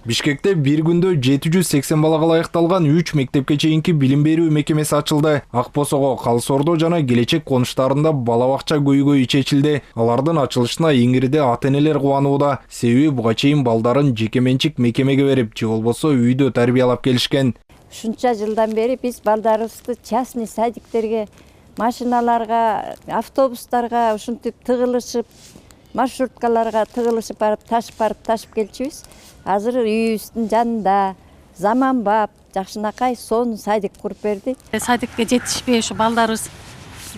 Бишкекте бир күндө 780 балага ылайыкталган 3 мектепке чейинки билим берүү мекемеси ачылды. Акбосого, Калсоордо жана Келечек конуштарында бала бакча көйгөй чечилди. Алардын ачылышына Иңириде ата-энелер кубанууда. Себеби буга чейин балдарын жекеменчик мекемеге берип, же болбосо үйдө тарбиялап келишкен. Ушунча жылдан бери биз балдарыбызды частный садиктерге, машиналарга, автобустарга ушинтип тыгылышып, маршруткаларга тыгылышып барып ташып келчүбүз. Азыр үйүбүздүн жанында заманбап, жакшынакай сонун садик куруп берди. Садикке жетишпей ушу балдарыбыз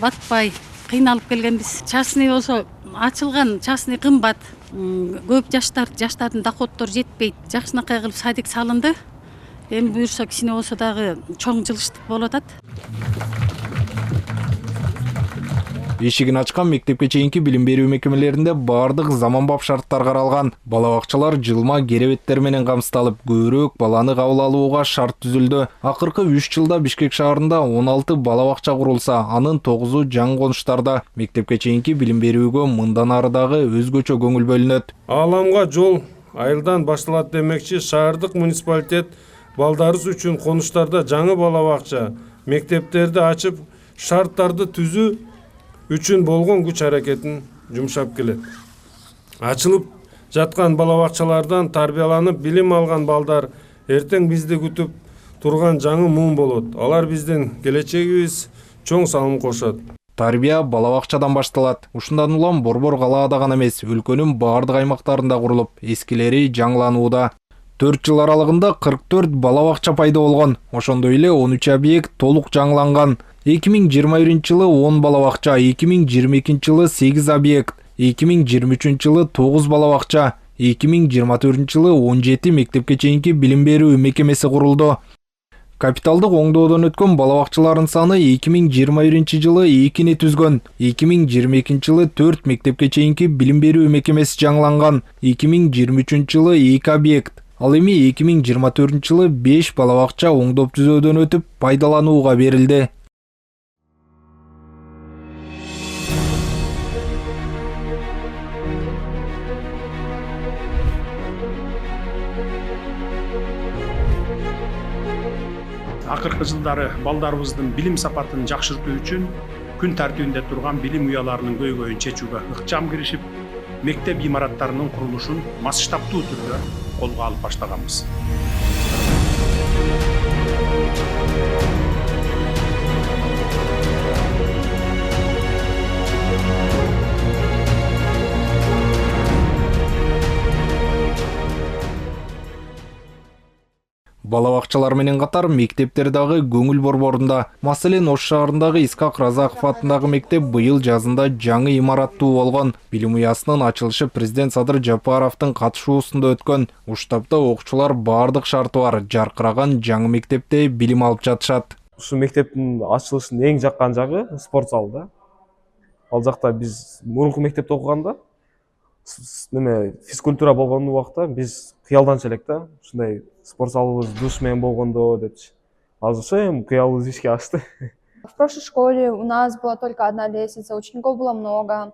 батпай кыйналып келгенбиз. Частный болсо ачылган, частный кымбат. Көп жаштардын доходдору жетпейт. Жакшынакай кылып садик салынды. Эми буюрса кичине болсо дагы чоң жылыштык болуп атат. Эшигин ачкан мектепке чейинки билим берүү мекемелеринде бардык заманбап шарттар каралган. Бала бакчалар жылма керебеттер менен камсыздалып, көбүрөөк баланы кабыл алууга шарт түзүлдү. Акыркы 3 жылда Бишкек шаарында 16 бала бакча курулса, анын 9-у жаңы конуштарда. Мектепке чейинки билим берүүгө мындан ары дагы өзгөчө көңүл бөлүнөт. Ааламга жол айылдан башталат демекчи, шаардык муниципалитет балдарыбыз үчүн конуштарда жаңы бала бакча мектептерди ачып, шарттарды түзүү үчүн болгон күч аракетин жумшап келет. Ачылып жаткан бала бакчалардан тарбияланып билим алган балдар эртең бизди күтүп турган жаңы муун болот. Алар биздин келечегибиз, чоң салым кошот. Тарбия бала бакчадан башталат. Ушундан улам Борбор калаада гана эмес, өлкөнүн бардык аймактарында курулуп, эскилери жаңыланууда. 4 жыл аралыгында 44 бала бакча пайда болгон. Ошондой эле 13 объект толук жаңыланган. 2021 жылы 10 бала бакча, 2022 жылы 8 объект, 2023 жылы 9 бала бакча, 2024 жылы 17 мектепке чейинки билим берүү мекемеси курулду. Капиталдык оңдоодон өткөн бала бакчалардын саны 2021 жылы 2-ни түзгөн, 2022 жылы 4 мектепке чейинки билим берүү мекемеси жаңыланган, 2023 жылы 2 объект, ал эми 2024 жылы 5 бала бакча оңдоп түзөөдөн өтүп пайдаланууга берилди. Акыркы жылдары балдарыбыздын билим сапатын жакшыртуу үчүн күн тартибинде турган билим уяларынын көйгөйүн чечүүгө ыкчам киришип, мектеп имараттарынын курулушун масштабтуу түрдө колго алып баштаганбыз. Бала бакчалар менен катар мектептер дагы көңүл борборунда. Маселен, Ош шаарындагы Искак Разаков атындагы мектеп быйыл жазында жаңы имараттуу болгон. Билим уясынын ачылышы президент Садыр Жапаровдун катышуусунда өткөн. Уштапта окуучулар бардык шарты бар, жаркыраган жаңы мектепте билим алып жатышат. Ушу мектептин ачылышынын эң жаккан жагы спорт залы да. Ал жакта биз мурунку мектепте окуганда физкультура болгон убакта биз кыялданчу элек да, ушундай спорт залыбыз душ менен болгондо депчи. Азырча эми кыялыбыз ишке ашты. В прошлой школе у нас была только одна лестница, учеников было много.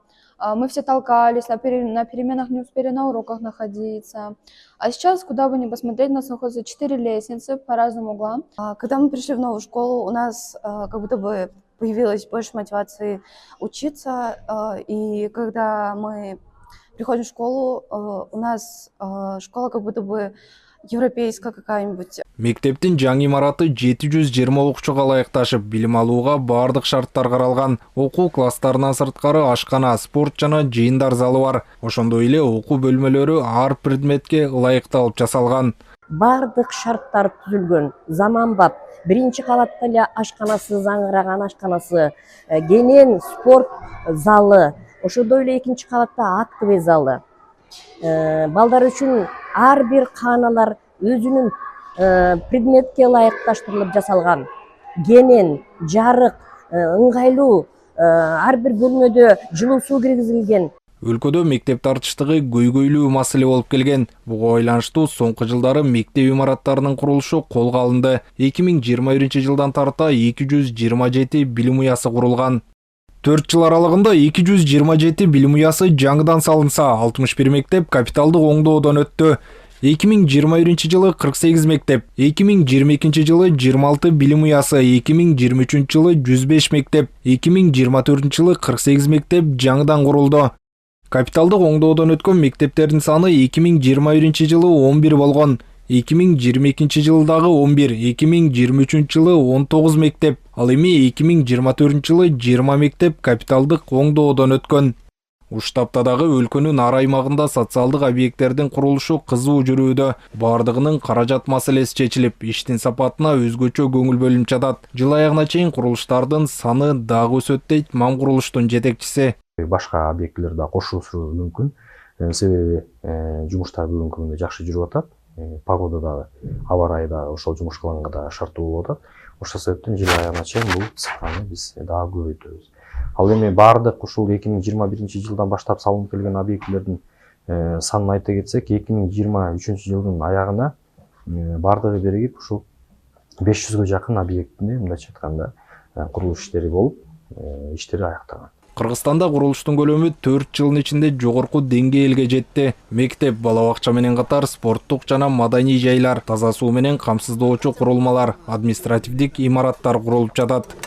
Мы все толкались, на переменах не успели на уроках находиться. А сейчас, куда бы ни посмотреть, у нас находится 4 лестницы по разным углам. Когда мы пришли в новую школу, у нас как будто бы появилось больше мотивации учиться. И когда мы приходим в школу, у нас школа как будто бы европейская какая-нибудь. Мектептин жаңы имараты 720 окуучуга ылайыкташып, билим алууга бардык шарттар каралган. Окуу класстарынан сырткары ашкана, спорт жана жыйындар залы бар. Ошондой эле окуу бөлмөлөрү ар предметке ылайыкталып жасалган. Бардык шарттар түзүлгөн, заманбап. Биринчи кабатта эле ашканасы, заңыраган ашканасы, кенен спорт залы, ошондой эле экинчи кабатта актовый залы. Балдар үчүн ар бир кааналар өзүнүн предметке ылайыкташтырылып жасалган. Кенен, жарык, ыңгайлуу, ар бир бөлмөдө жылуу суу киргизилген. Өлкөдө мектеп тартыштыгы көйгөйлүү маселе болуп келген. Буга байланыштуу соңку жылдары мектеп имараттарынын курулушу колго алынды. 2021 жылдан тарта 227 билим уясы курулган. 4 жыл аралыгында 227 билим уясы жаңыдан салынса, 61 мектеп капиталдык оңдоодон өттү. 2021 жылы 48 мектеп, 2022 жылы 26 билим уясы, 2023 жылы 105 мектеп, 2024 жылы 48 мектеп жаңыдан курулду. Капиталдык оңдоодон өткөн мектептердин саны 2021 жылы 11 болгон, 2022 жылдагы 11, 2023 жылы 19 мектеп, ал эми 2024 жылы 20 мектеп капиталдык оңдоодон өткөн. Уштапта дагы өлкөнүн ар аймагында социалдык объекттердин курулушу кызуу жүрүүдө. Бардыгынын каражат маселеси чечилип, иштин сапатына өзгөчө көңүл бөлүнүп жатат. Жыл аягына чейин курулуштардын саны дагы өсөт дейт Мам курулуштун жетекчиси. Башка объекттер да кошулушу мүмкүн. Себеби жумуштар бүгүнкү күндө жакшы жүрүп атат. Погода дагы, аба ырайы да ошол жумуш кылганга да шарттуу болуп атат. Ошол себептен жыл аягына чейин бул цифраны биз дагы көбөйтөбүз. Ал эми баардык ушул 2021 жылдан баштап салынып келген объектилердин санын айта кетсек, 2023 жылдын аягына баардыгы биригип ушул 500гө жакын объектине мындайча айтканда курулуш иштери болуп, иштери аяктаган. Кыргызстанда курулуштун көлөмү 4 жылдын ичинде жогорку деңгээлге жетти. Мектеп, бала бакча менен катар спорттук жана маданий жайлар, таза суу менен камсыздоочу курулмалар, административдик имараттар курулуп жатат.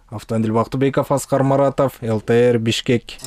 Автандил Бактыбеков, Аскар Маратов, ЛТР, Бишкек.